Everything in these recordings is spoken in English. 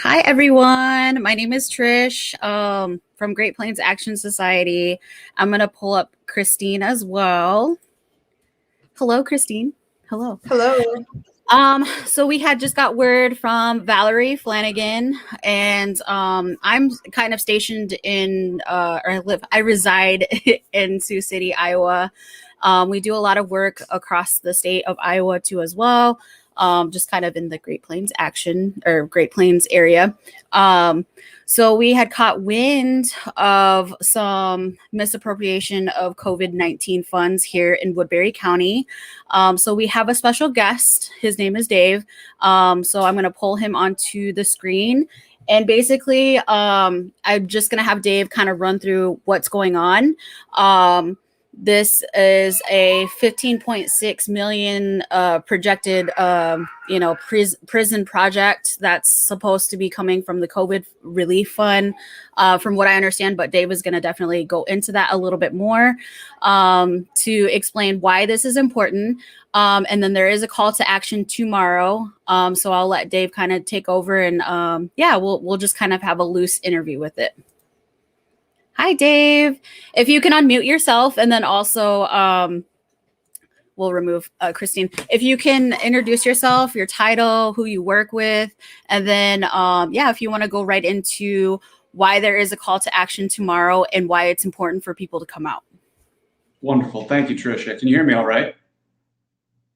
Hi, everyone. My name is Trish from Great Plains Action Society. I'm going to pull up Christine as well. Hello, Christine. Hello. Hello. So we had just got word from Valerie Flananigan, and I'm kind of stationed in, I reside in Sioux City, Iowa. We do a lot of work across the state of Iowa too, as well. Just kind of in the Great Plains Great Plains area. So we had caught wind of some misappropriation of COVID-19 funds here in Woodbury County. So we have a special guest. His name is Dave. So I'm going to pull him onto the screen. And basically, I'm just going to have Dave kind of run through what's going on. This is a 15.6 million projected, prison project that's supposed to be coming from the COVID relief fund, from what I understand. But Dave is going to definitely go into that a little bit more to explain why this is important. And then there is a call to action tomorrow. So I'll let Dave kind of take over, and we'll just kind of have a loose interview with it. Hi, Dave. If you can unmute yourself, and then also we'll remove Christine. If you can introduce yourself, your title, who you work with, and then, if you want to go right into why there is a call to action tomorrow and why it's important for people to come out. Wonderful. Thank you, Tricia. Can you hear me all right?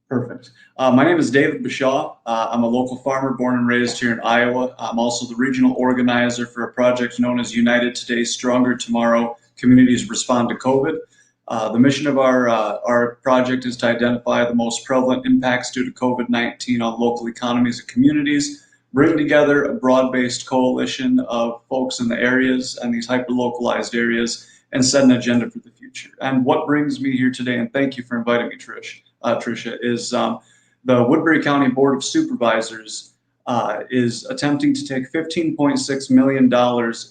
Perfect. My name is David Bushaw. I'm a local farmer born and raised here in Iowa. I'm also the regional organizer for a project known as United Today, Stronger Tomorrow, Communities Respond to COVID. The mission of our project is to identify the most prevalent impacts due to COVID-19 on local economies and communities, bring together a broad-based coalition of folks in the areas and these hyper-localized areas, and set an agenda for the future. And what brings me here today, and thank you for inviting me, Tricia, is the Woodbury County Board of Supervisors is attempting to take $15.6 million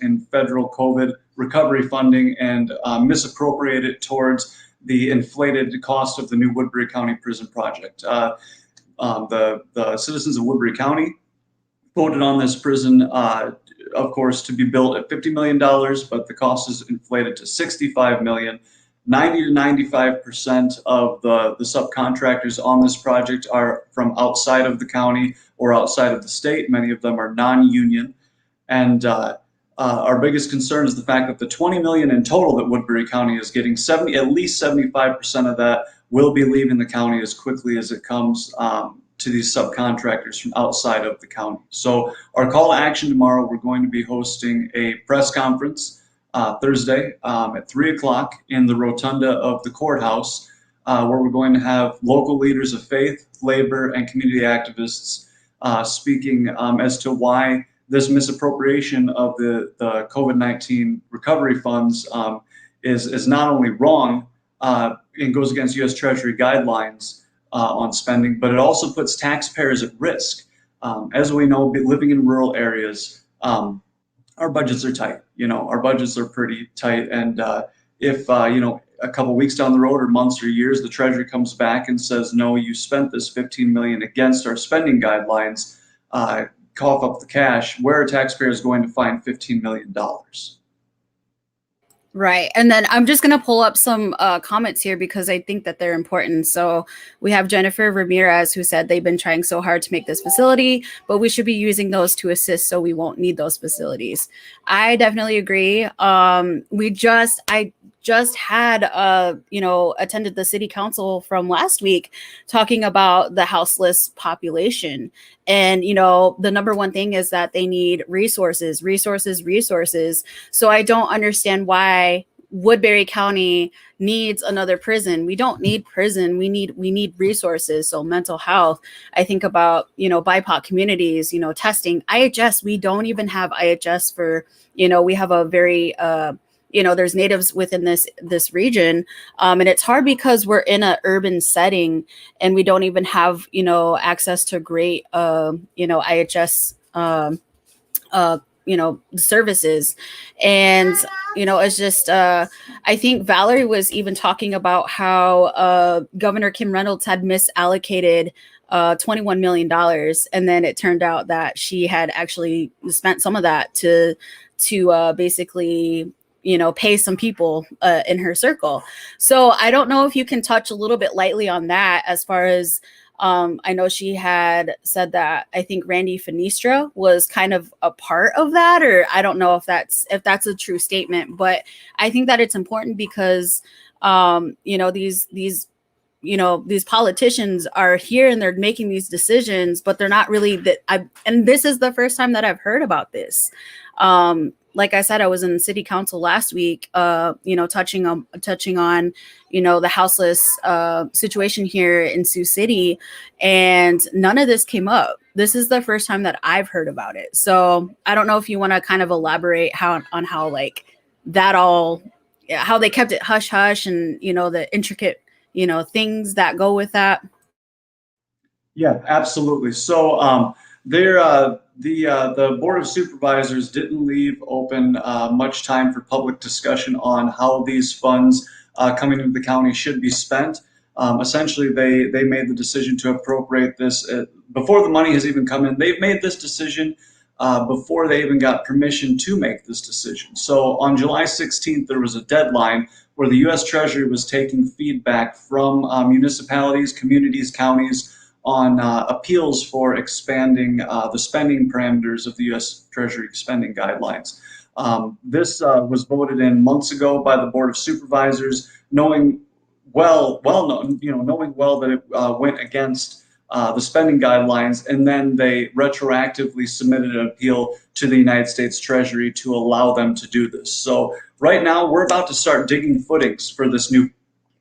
in federal COVID recovery funding and misappropriate it towards the inflated cost of the new Woodbury County prison project. The citizens of Woodbury County voted on this prison, of course, to be built at $50 million, but the cost is inflated to $65 million. 90 to 95% of the subcontractors on this project are from outside of the county or outside of the state. Many of them are non-union. And our biggest concern is the fact that the $20 million in total that Woodbury County is getting, at least 75% of that will be leaving the county as quickly as it comes to these subcontractors from outside of the county. So our call to action tomorrow, we're going to be hosting a press conference Thursday at 3 o'clock in the rotunda of the courthouse, where we're going to have local leaders of faith, labor, and community activists speaking as to why this misappropriation of the COVID-19 recovery funds is not only wrong and goes against U.S. Treasury guidelines on spending, but it also puts taxpayers at risk. As we know, living in rural areas, our budgets are tight. Our budgets are pretty tight. And if, a couple weeks down the road or months or years, the Treasury comes back and says, no, you spent this $15 million against our spending guidelines, cough up the cash, where are taxpayers going to find $15 million? Right. And then I'm just going to pull up some comments here because I think that they're important. So we have Jennifer Ramirez, who said they've been trying so hard to make this facility, but we should be using those to assist so we won't need those facilities. I definitely agree. I just had, attended the city council from last week talking about the houseless population. And, the number one thing is that they need resources. So I don't understand why Woodbury County needs another prison. We don't need prison. We need resources. So mental health, I think about, BIPOC communities, testing, IHS. We don't even have IHS for, we have a very, there's natives within this region. And it's hard because we're in an urban setting and we don't even have, access to great, IHS, services. And, it's just, I think Valerie was even talking about how Governor Kim Reynolds had misallocated $21 million. And then it turned out that she had actually spent some of that to basically, pay some people in her circle. So I don't know if you can touch a little bit lightly on that as far as I know she had said that I think Randy Fenestra was kind of a part of that, or I don't know if that's a true statement, but I think that it's important because these politicians are here and they're making these decisions, but they're not really and this is the first time that I've heard about this. Like I said, I was in city council last week, touching on, the houseless situation here in Sioux City, and none of this came up. This is the first time that I've heard about it. So I don't know if you want to kind of elaborate on how like that all, how they kept it hush hush, and the intricate things that go with that. Yeah, absolutely. So the Board of Supervisors didn't leave open much time for public discussion on how these funds coming into the county should be spent. Essentially, they made the decision to appropriate this before the money has even come in. They've made this decision before they even got permission to make this decision. So on July 16th, there was a deadline where the U.S. Treasury was taking feedback from municipalities, communities, counties on appeals for expanding the spending parameters of the U.S. Treasury spending guidelines. This was voted in months ago by the Board of Supervisors, knowing well that it went against the spending guidelines, and then they retroactively submitted an appeal to the United States Treasury to allow them to do this. So right now, we're about to start digging footings for this new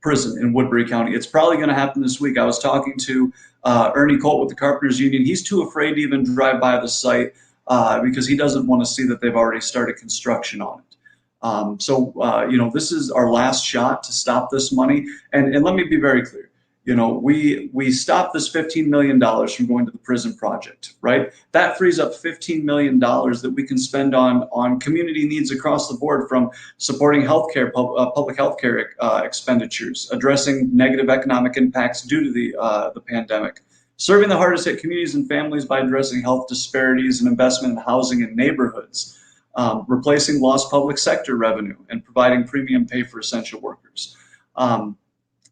prison in Woodbury County. It's probably going to happen this week. I was talking to Ernie Colt with the Carpenters Union. He's too afraid to even drive by the site because he doesn't want to see that they've already started construction on it. This is our last shot to stop this money. And let me be very clear. We stopped this $15 million from going to the prison project, right? That frees up $15 million that we can spend on community needs across the board, from supporting healthcare, public healthcare expenditures, addressing negative economic impacts due to the pandemic, serving the hardest hit communities and families by addressing health disparities and investment in housing and neighborhoods, replacing lost public sector revenue, and providing premium pay for essential workers.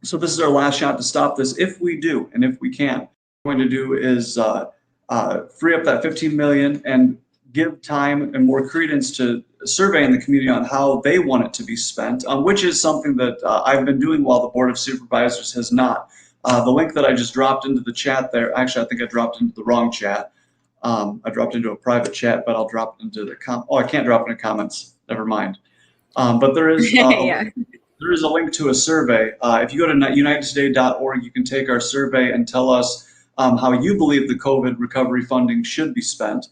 So this is our last shot to stop this. If we do, and if we can, what we're going to do is free up that $15 million and give time and more credence to surveying the community on how they want it to be spent, which is something that I've been doing while the Board of Supervisors has not. The link that I just dropped into the chat there, actually, I think I dropped into the wrong chat. I dropped into a private chat, but I'll drop it into the I can't drop it in comments. Never mind. But there is Yeah. there is a link to a survey. If you go to unitedtoday.org, you can take our survey and tell us how you believe the COVID recovery funding should be spent.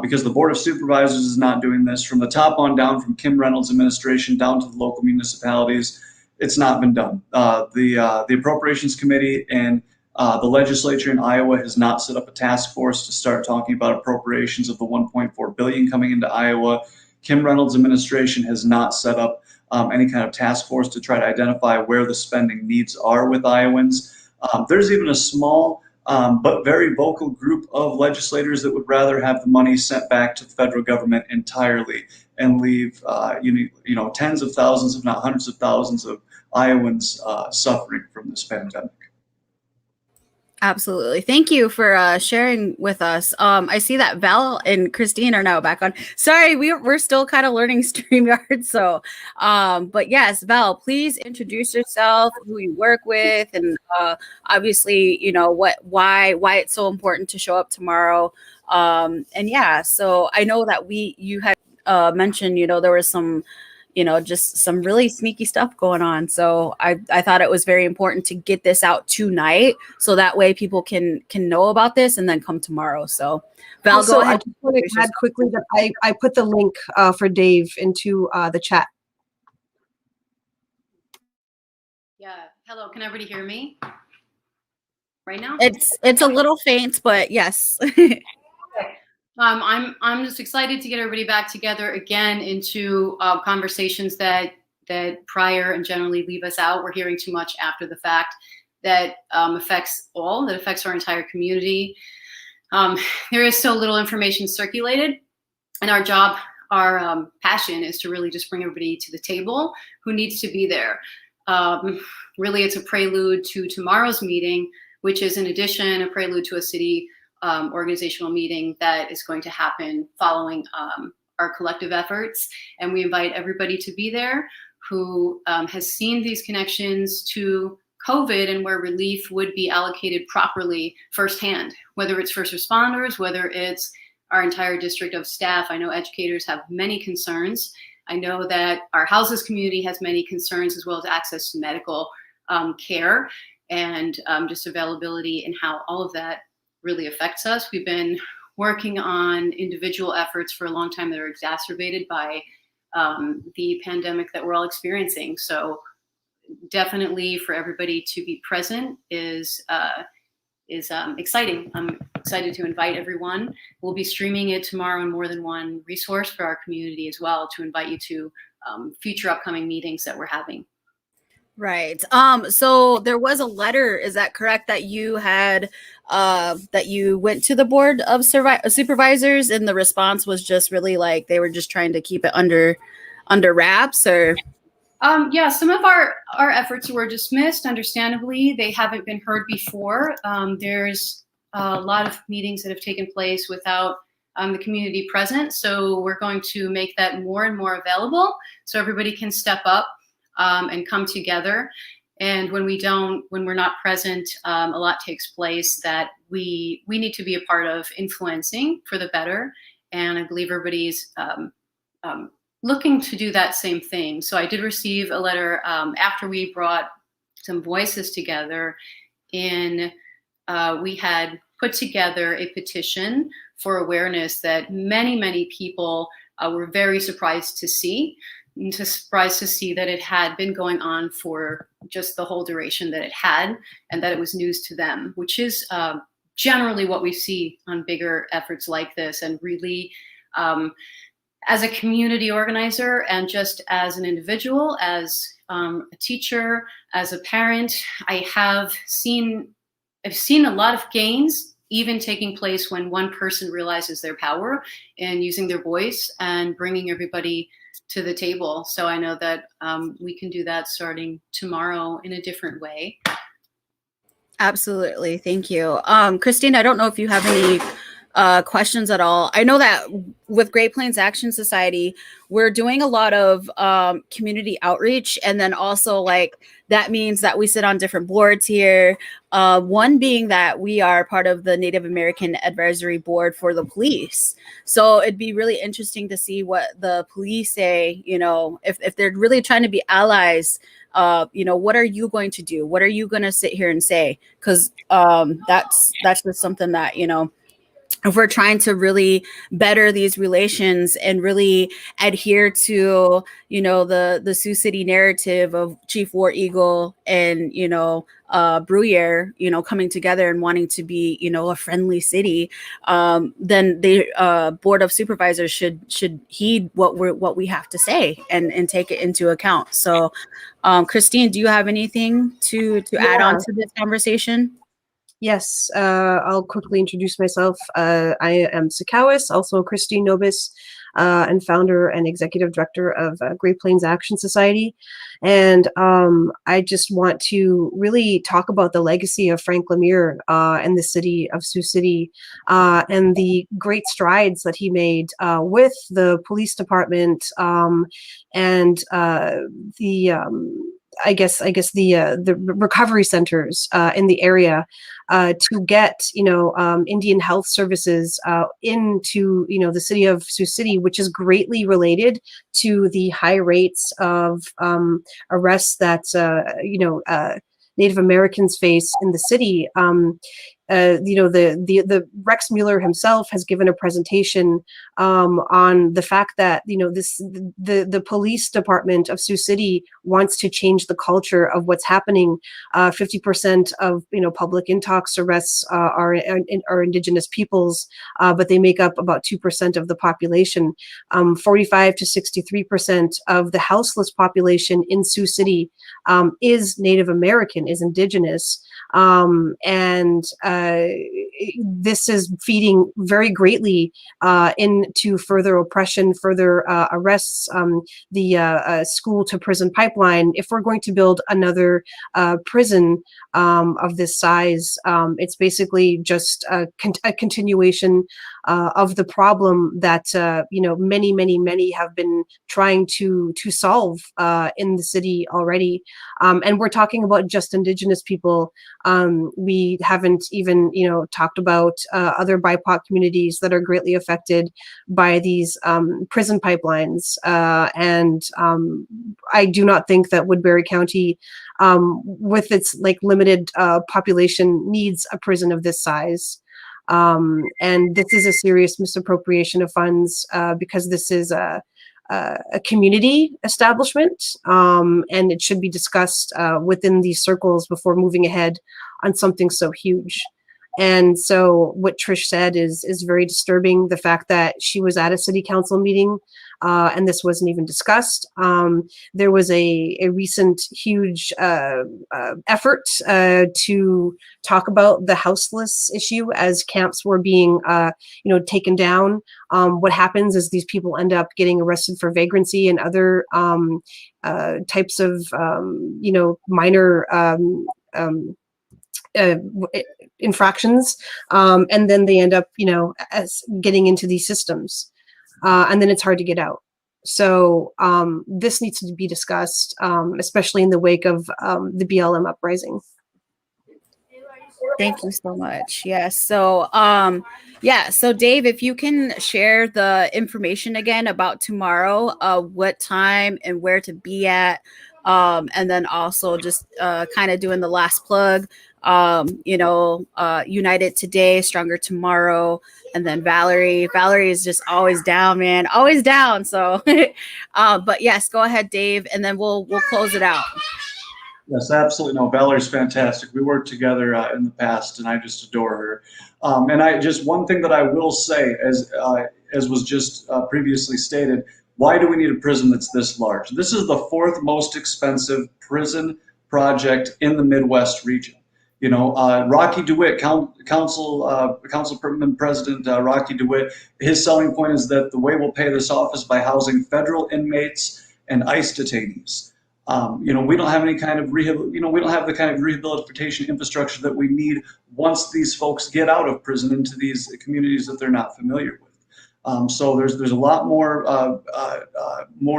Because the Board of Supervisors is not doing this. From the top on down, from Kim Reynolds' administration down to the local municipalities, it's not been done. The Appropriations Committee and the legislature in Iowa has not set up a task force to start talking about appropriations of the $1.4 billion coming into Iowa. Kim Reynolds' administration has not set up any kind of task force to try to identify where the spending needs are with Iowans. There's even a small but very vocal group of legislators that would rather have the money sent back to the federal government entirely and leave tens of thousands, if not hundreds of thousands, of Iowans suffering from this pandemic. Absolutely. Thank you for sharing with us. I see that Val and Christine are now back on. Sorry, we're still kind of learning StreamYard. So, but yes, Val, please introduce yourself, who you work with, and obviously, why it's so important to show up tomorrow. And yeah, so I know that you had mentioned, there was some just some really sneaky stuff going on. So I thought it was very important to get this out tonight, so that way people can know about this and then come tomorrow. So Val, also, go ahead. I just want to add quickly that I put the link for Dave into the chat. Yeah. Hello. Can everybody hear me right now? It's a little faint, but yes. I'm just excited to get everybody back together again into conversations that prior and generally leave us out. We're hearing too much after the fact. that affects all, that affects our entire community. There is so little information circulated, and our job, our passion is to really just bring everybody to the table who needs to be there. Really, it's a prelude to tomorrow's meeting, which is in addition a prelude to a city organizational meeting that is going to happen following our collective efforts. And we invite everybody to be there who has seen these connections to COVID and where relief would be allocated properly firsthand, whether it's first responders, whether it's our entire district of staff. I know educators have many concerns. I know that our houseless community has many concerns, as well as access to medical care and just availability and how all of that really affects us. We've been working on individual efforts for a long time that are exacerbated by the pandemic that we're all experiencing. So definitely for everybody to be present is exciting. I'm excited to invite everyone. We'll be streaming it tomorrow on more than one resource for our community as well, to invite you to future upcoming meetings that we're having. Right. So there was a letter, is that correct, that you had, that you went to the board of supervisors, and the response was just really like they were just trying to keep it under wraps, or? Yeah, some of our efforts were dismissed, understandably. They haven't been heard before. There's a lot of meetings that have taken place without the community present. So we're going to make that more and more available so everybody can step up and come together. And when we're not present, a lot takes place that we need to be a part of influencing for the better. And I believe everybody's looking to do that same thing. So I did receive a letter after we brought some voices together, and we had put together a petition for awareness that many people were very surprised to see. Surprised to see that it had been going on for just the whole duration that it had, and that it was news to them, which is generally what we see on bigger efforts like this. And really, as a community organizer and just as an individual, as a teacher, as a parent, I've seen a lot of gains even taking place when one person realizes their power and using their voice and bringing everybody to the table. So I know that we can do that starting tomorrow in a different way. Absolutely. Thank you. Christine, I don't know if you have any questions at all. I know that with Great Plains Action Society, we're doing a lot of community outreach, and then also like that means that we sit on different boards here. One being that we are part of the Native American Advisory Board for the police. So it'd be really interesting to see what the police say, you know, if they're really trying to be allies. You know, what are you going to do? What are you going to sit here and say? Because that's just something that, you know, if we're trying to really better these relations and really adhere to, you know, the Sioux City narrative of Chief War Eagle and, you know, Bruyere, you know, coming together and wanting to be, you know, a friendly city, then the Board of Supervisors should heed what we have to say and take it into account. So, Christine, do you have anything to add on to this conversation? Yes, I'll quickly introduce myself. I am Sakawis, also Christine Nobis, and founder and executive director of Great Plains Action Society. And I just want to really talk about the legacy of Frank Lemire and the city of Sioux City and the great strides that he made with the police department and the recovery centers in the area to get, you know, Indian health services into, you know, the city of Sioux City, which is greatly related to the high rates of arrests that, you know, Native Americans face in the city. the Rex Mueller himself has given a presentation on the fact that the police department of Sioux City wants to change the culture of what's happening. 50% of public intox arrests are Indigenous peoples, but they make up about 2% of the population. 45 to 63% of the houseless population in Sioux City is Native American, is Indigenous. This is feeding very greatly into further oppression, further arrests, the school to prison pipeline. If we're going to build another prison of this size, it's basically just a continuation of the problem that many have been trying to solve in the city already. And we're talking about just Indigenous people. We haven't even talked about other BIPOC communities that are greatly affected by these prison pipelines. I do not think that Woodbury County, with its limited population, needs a prison of this size. And this is a serious misappropriation of funds because this is a community establishment, and it should be discussed within these circles before moving ahead on something so huge. And so what Trish said is very disturbing. The fact that she was at a city council meeting and this wasn't even discussed. There was a recent huge effort to talk about the houseless issue as camps were being taken down. What happens is these people end up getting arrested for vagrancy and other types of minor infractions, and then they end up as getting into these systems, and then it's hard to get out. So this needs to be discussed, especially in the wake of the BLM uprising. Thank you so much. Yes. So, so Dave, if you can share the information again about tomorrow, what time and where to be at, and then also just kind of doing the last plug, United Today, Stronger Tomorrow, and then Valerie is just always down, man, always down. So, but yes, go ahead, Dave, and then we'll close it out. Yes, absolutely. No, Valerie's fantastic. We worked together in the past, and I just adore her. And one thing that I will say, as was just previously stated, why do we need a prison that's this large? This is the fourth most expensive prison project in the Midwest region. Rocky DeWitt, Councilman President Rocky DeWitt, his selling point is that the way we'll pay this off is by housing federal inmates and ICE detainees. We don't have any kind of we don't have the kind of rehabilitation infrastructure that we need once these folks get out of prison into these communities that they're not familiar with. So there's a lot more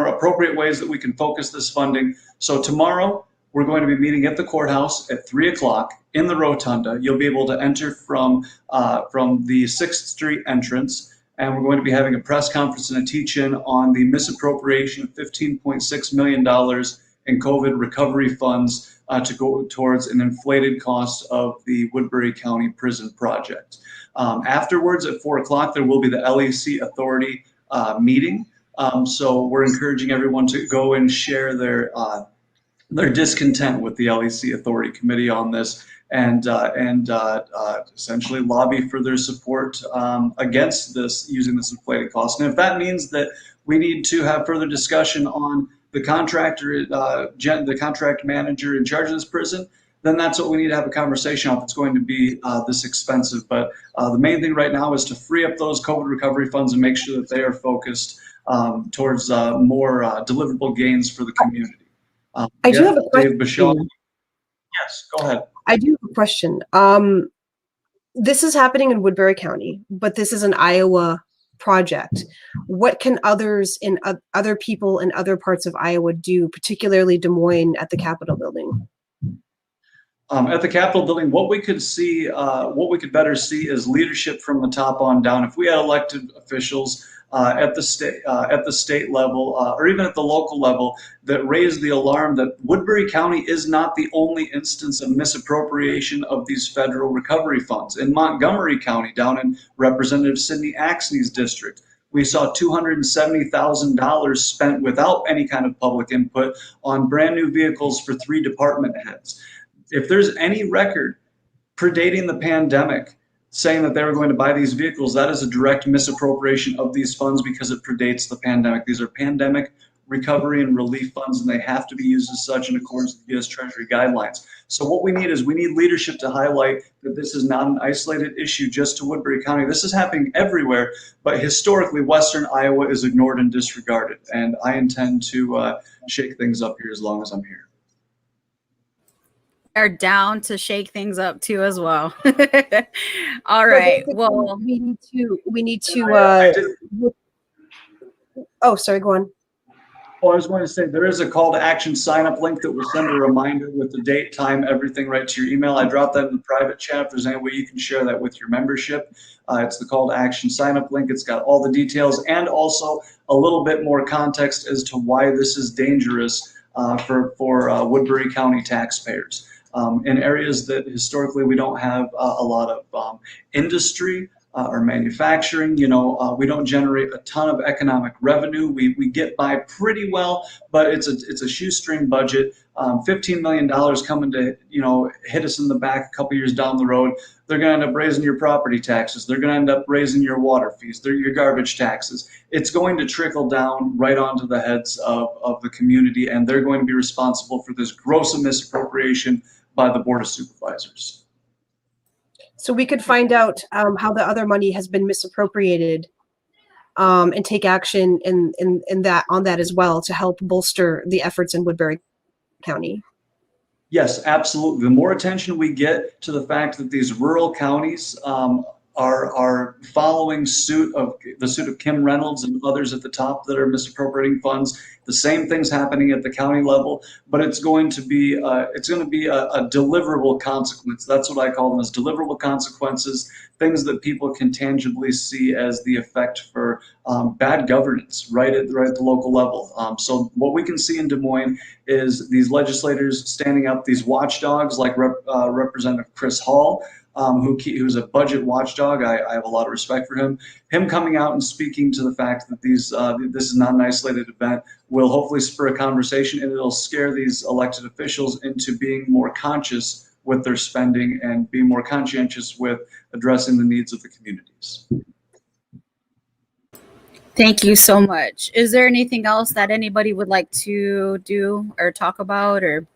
appropriate ways that we can focus this funding. So tomorrow we're going to be meeting at the courthouse at 3:00 in the Rotunda. You'll be able to enter from the 6th Street entrance. And we're going to be having a press conference and a teach-in on the misappropriation of $15.6 million in COVID recovery funds to go towards an inflated cost of the Woodbury County Prison Project. Afterwards, at 4:00, there will be the LEC Authority meeting. So we're encouraging everyone to go and share their discontent with the LEC Authority Committee on this, and essentially lobby for their support against this, using this inflated cost. And if that means that we need to have further discussion on the contractor, the contract manager in charge of this prison, then that's what we need to have a conversation on if it's going to be this expensive. But the main thing right now is to free up those COVID recovery funds and make sure that they are focused towards more deliverable gains for the community. I do have a question. Bushaw. Yes, go ahead. I do have a question. This is happening in Woodbury County, but this is an Iowa project. What can others in other people in other parts of Iowa do, particularly Des Moines at the Capitol building? At the Capitol building, what we could see, what we could better see is leadership from the top on down. If we had elected officials at the state level, or even at the local level, that raised the alarm that Woodbury County is not the only instance of misappropriation of these federal recovery funds. In Montgomery County, down in Representative Sidney Axney's district, we saw $270,000 spent without any kind of public input on brand new vehicles for 3 department heads. If there's any record predating the pandemic saying that they were going to buy these vehicles, that is a direct misappropriation of these funds because it predates the pandemic. These are pandemic recovery and relief funds, and they have to be used as such in accordance with U.S. Treasury guidelines. So what we need is we need leadership to highlight that this is not an isolated issue just to Woodbury County. This is happening everywhere, but historically, Western Iowa is ignored and disregarded, and I intend to shake things up here as long as I'm here. Are down to shake things up too as well. All right. Well, we need to. Oh, sorry. Go on. Well, I was going to say there is a call to action sign up link that will send a reminder with the date, time, everything right to your email. I dropped that in the private chat. If there's any way you can share that with your membership, it's the call to action sign up link. It's got all the details and also a little bit more context as to why this is dangerous for Woodbury County taxpayers. In areas that historically we don't have a lot of industry or manufacturing, we don't generate a ton of economic revenue. We get by pretty well, but it's a shoestring budget. $15 million coming to hit us in the back a couple years down the road. They're going to end up raising your property taxes. They're going to end up raising your water fees. They're your garbage taxes. It's going to trickle down right onto the heads of the community, and they're going to be responsible for this gross misappropriation by the Board of Supervisors. So we could find out how the other money has been misappropriated and take action in that as well to help bolster the efforts in Woodbury County. Yes, absolutely. The more attention we get to the fact that these rural counties are following the suit of Kim Reynolds and others at the top that are misappropriating funds. The same thing's happening at the county level, but it's going to be a deliverable consequence. That's what I call them, as deliverable consequences, things that people can tangibly see as the effect for bad governance right at the local level. So what we can see in Des Moines is these legislators standing up, these watchdogs like Representative Chris Hall, who's a budget watchdog. I have a lot of respect for him. Him coming out and speaking to the fact that this is not an isolated event will hopefully spur a conversation, and it'll scare these elected officials into being more conscious with their spending and being more conscientious with addressing the needs of the communities. thank you so much. Is there anything else that anybody would like to do or talk about? Or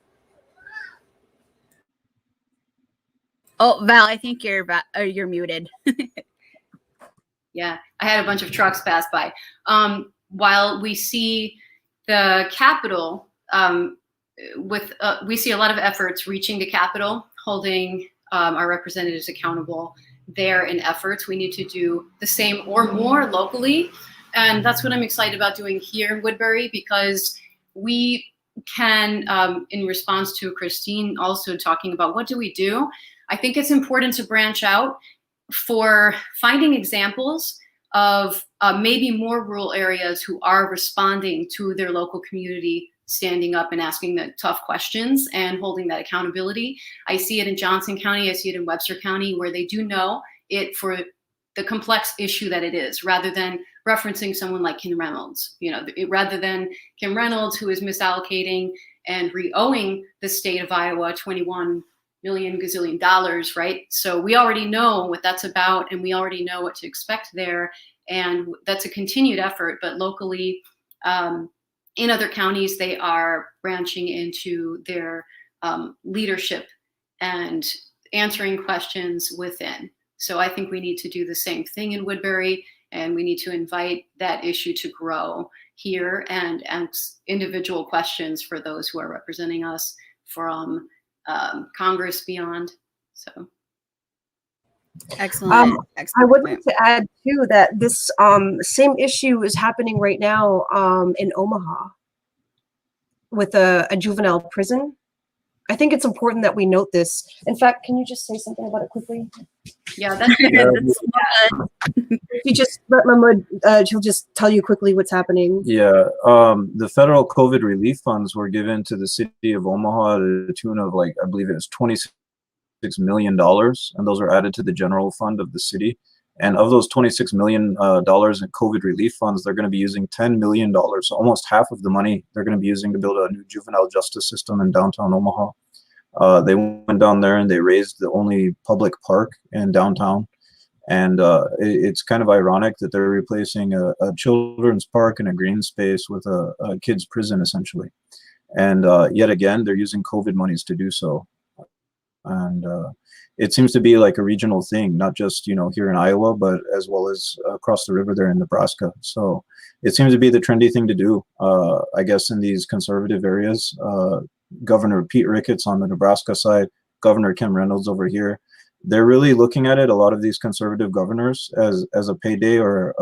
oh, Val, I think you're muted. Yeah, I had a bunch of trucks pass by. While we see the Capitol, we see a lot of efforts reaching the Capitol, holding our representatives accountable there in efforts. We need to do the same or more locally. And that's what I'm excited about doing here in Woodbury, because we can, in response to Christine also talking about what do we do, I think it's important to branch out for finding examples of maybe more rural areas who are responding to their local community, standing up and asking the tough questions and holding that accountability. I see it in Johnson County, I see it in Webster County, where they do know it for the complex issue that it is, rather than referencing someone like Kim Reynolds. Rather than Kim Reynolds, who is misallocating and re-owing the state of Iowa $21 million gazillion dollars, right? So we already know what that's about, and we already know what to expect there. And that's a continued effort, but locally, in other counties, they are branching into their leadership and answering questions within. So I think we need to do the same thing in Woodbury, and we need to invite that issue to grow here and individual questions for those who are representing us from Congress beyond. So Excellent. I would like to add too that this same issue is happening right now in Omaha with a juvenile prison. I think it's important that we note this. In fact, can you just say something about it quickly? Yeah, that's If you just let Mahmoud, he'll just tell you quickly what's happening. Yeah, the federal COVID relief funds were given to the city of Omaha to the tune of, like, I believe it was $26 million, and those are added to the general fund of the city. And of those $26 million in COVID relief funds, they're going to be using $10 million, so almost half of the money they're going to be using to build a new juvenile justice system in downtown Omaha. They went down there and they raised the only public park in downtown. And it's kind of ironic that they're replacing a children's park and a green space with a kids' prison, essentially. And yet again, they're using COVID monies to do so. And it seems to be like a regional thing, not just, you know, here in Iowa, but as well as across the river there in Nebraska. So it seems to be the trendy thing to do, I guess, in these conservative areas. Governor Pete Ricketts on the Nebraska side, Governor Kim Reynolds over here, they're really looking at it, a lot of these conservative governors, as a payday or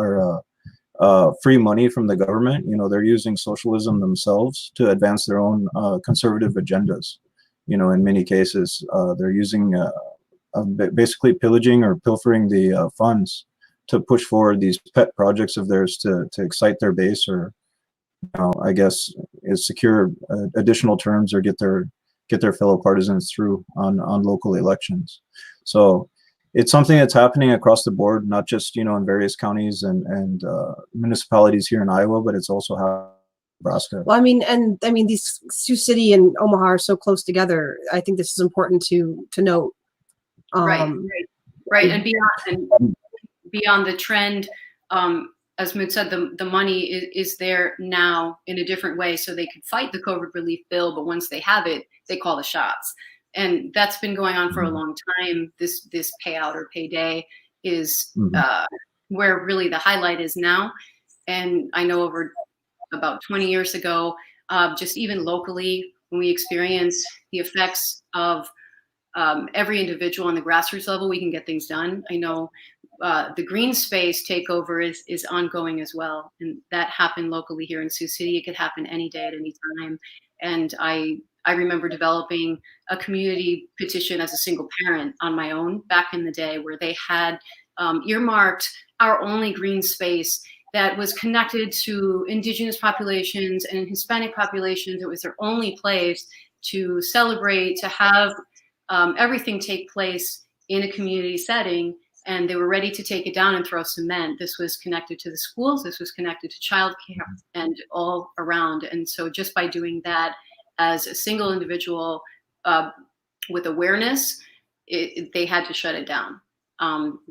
free money from the government. You know, they're using socialism themselves to advance their own conservative agendas. You know, in many cases, they're using basically pillaging or pilfering the funds to push forward these pet projects of theirs to excite their base, or, you know, I guess, is secure additional terms or get their fellow partisans through on local elections. So it's something that's happening across the board, not just, you know, in various counties and municipalities here in Iowa, but it's also happening in Nebraska. Well, I mean, these Sioux City and Omaha are so close together. I think this is important to note. right, and beyond the trend. As Mood said, the money is there now in a different way, so they could fight the COVID relief bill, but once they have it, they call the shots. And that's been going on for a long time. This payout or payday is where really the highlight is now. And I know over about 20 years ago, just even locally, when we experience the effects of every individual on the grassroots level, we can get things done. I know the green space takeover is ongoing as well. And that happened locally here in Sioux City. It could happen any day at any time. And I remember developing a community petition as a single parent on my own back in the day, where they had earmarked our only green space that was connected to Indigenous populations and Hispanic populations. It was their only place to celebrate, to have everything take place in a community setting. And they were ready to take it down and throw cement. This was connected to the schools. This was connected to childcare and all around. And so just by doing that as a single individual with awareness, they had to shut it down.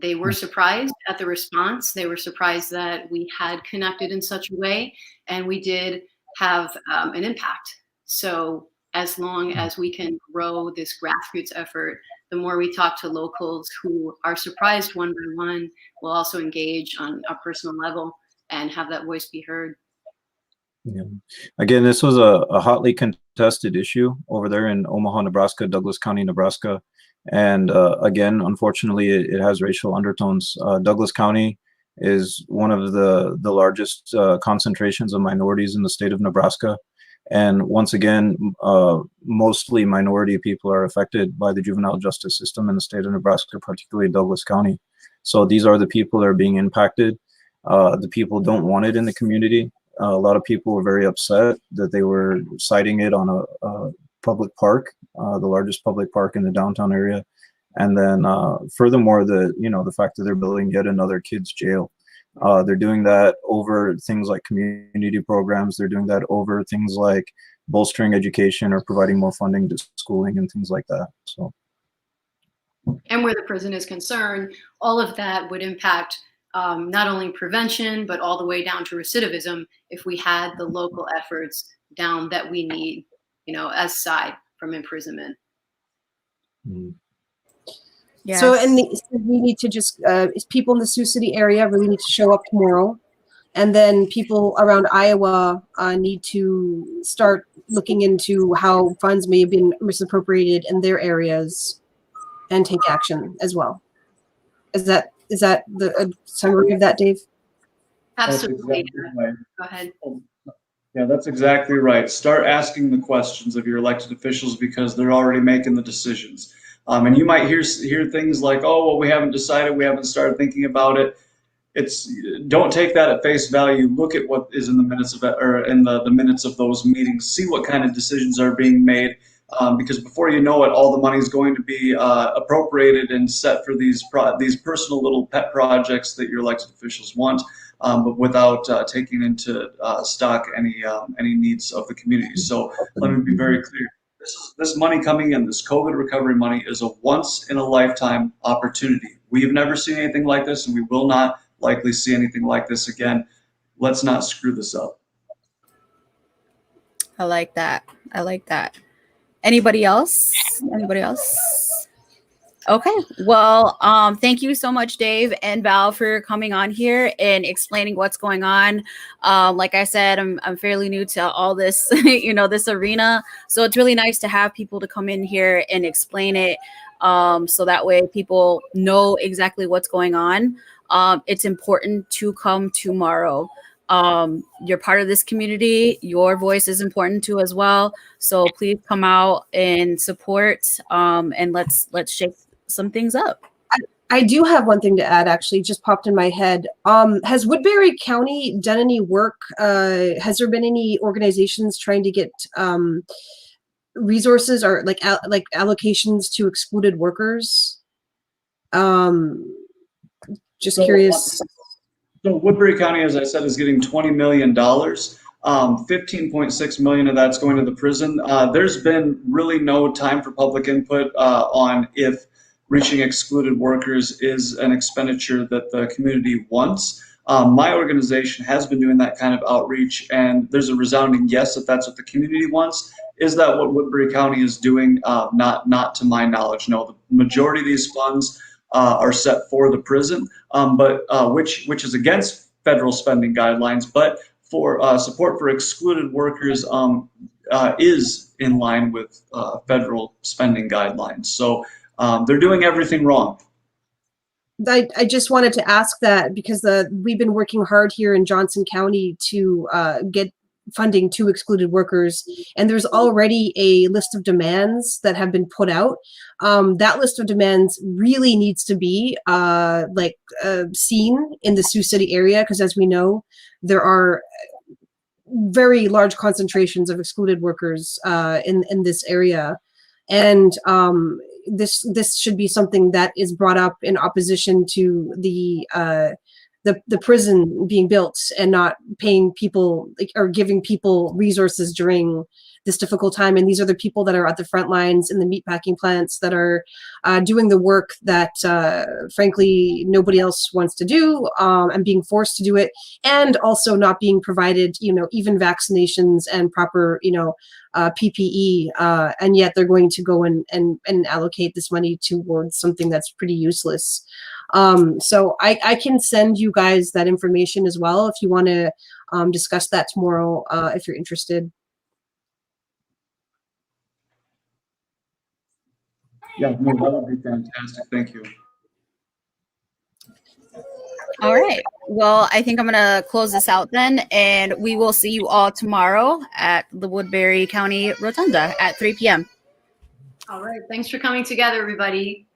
They were surprised at the response. They were surprised that we had connected in such a way, and we did have an impact. So as long as we can grow this grassroots effort, the more we talk to locals who are surprised one by one, will also engage on a personal level and have that voice be heard. Yeah. Again, this was a hotly contested issue over there in Omaha, Nebraska, Douglas County, Nebraska. And again, unfortunately, it has racial undertones. Douglas County is one of the largest concentrations of minorities in the state of Nebraska. And once again, mostly minority people are affected by the juvenile justice system in the state of Nebraska, particularly Douglas County. So these are the people that are being impacted. The people don't want it in the community. A lot of people were very upset that they were citing it on a public park, the largest public park in the downtown area. And then furthermore, the fact that they're building yet another kids' jail. They're doing that over things like community programs. They're doing that over things like bolstering education or providing more funding to schooling and things like that. So, and where the prison is concerned, all of that would impact not only prevention, but all the way down to recidivism if we had the local efforts down that we need, aside from imprisonment. mm. Yes. So, we need to just people in the Sioux City area really need to show up tomorrow, and then people around Iowa need to start looking into how funds may have been misappropriated in their areas, and take action as well. Is that the summary of that, Dave? Absolutely. That's exactly right. Go ahead. Yeah, that's exactly right. Start asking the questions of your elected officials because they're already making the decisions. And you might hear things like, "Oh, well, we haven't decided. We haven't started thinking about it." It's don't take that at face value. Look at what is in the minutes of or in the minutes of those meetings. See what kind of decisions are being made, because before you know it, all the money is going to be appropriated and set for these personal little pet projects that your elected officials want, but without taking into stock any needs of the community. So let me be very clear. This money coming in, this COVID recovery money, is a once in a lifetime opportunity. We've never seen anything like this, and we will not likely see anything like this again. Let's not screw this up. I like that. I like that. Anybody else? Anybody else? Okay. Well, thank you so much, Dave and Val, for coming on here and explaining what's going on. Like I said, I'm fairly new to all this, this arena. So it's really nice to have people to come in here and explain it. So that way people know exactly what's going on. It's important to come tomorrow. You're part of this community. Your voice is important too as well. So please come out and support, and let's shake some things up. I do have one thing to add, actually, just popped in my head. Has Woodbury County done any work? Has there been any organizations trying to get resources or like allocations to excluded workers? Just curious. So Woodbury County, as I said, is getting $20 million. 15.6 million of that's going to the prison. There's been really no time for public input on if reaching excluded workers is an expenditure that the community wants. My organization has been doing that kind of outreach, and there's a resounding yes if that's what the community wants. Is that what Woodbury County is doing? Not to my knowledge. No, the majority of these funds are set for the prison, but which is against federal spending guidelines. But for support for excluded workers is in line with federal spending guidelines. So they're doing everything wrong. I just wanted to ask that because we've been working hard here in Johnson County to get funding to excluded workers, and there's already a list of demands that have been put out. That list of demands really needs to be seen in the Sioux City area, because as we know, there are very large concentrations of excluded workers in this area, and this should be something that is brought up in opposition to the prison being built and not paying people or giving people resources during this difficult time. And these are the people that are at the front lines in the meatpacking plants that are doing the work that frankly nobody else wants to do, and being forced to do it, and also not being provided even vaccinations and proper PPE, and yet they're going to go and allocate this money towards something that's pretty useless. So I can send you guys that information as well if you want to discuss that tomorrow, if you're interested. Yeah, no, that would be fantastic. Thank you. All right. Well, I think I'm going to close this out then, and we will see you all tomorrow at the Woodbury County Rotunda at 3 p.m. All right. Thanks for coming together, everybody.